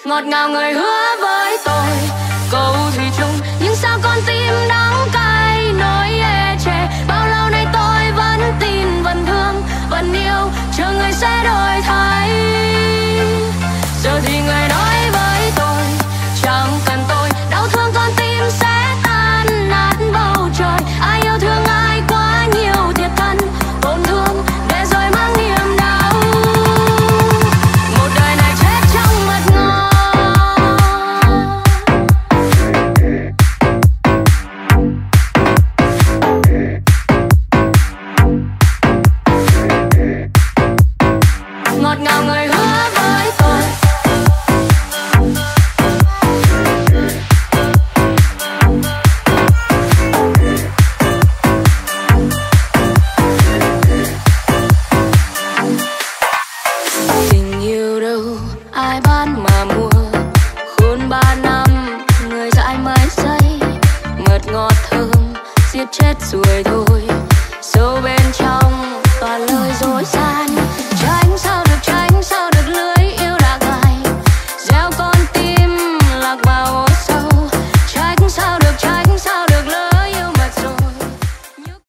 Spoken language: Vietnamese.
Ngọt ngào người hứa với tôi câu thủy chung, nhưng sao con tim đắng cay nỗi ê chề. Bao lâu nay tôi vẫn tin, vẫn thương, vẫn yêu, chờ người sẽ đổi thay. Giờ thì người nói với tôi chẳng cần tôi, đau thương con tim sẽ tan nát bầu trời. Ai yêu thương ai quá nhiều thiệt thân tổn thương để rồi mang niềm đau. Một đời này chết trong mật ngọt. Ngọt ngào người hứa với tôi. Tình yêu đâu ai bán mà mua, khôn 3 năm người dãi mấy giây. Mật ngọt thơm giết chết rồi thôi, sâu bên trong toàn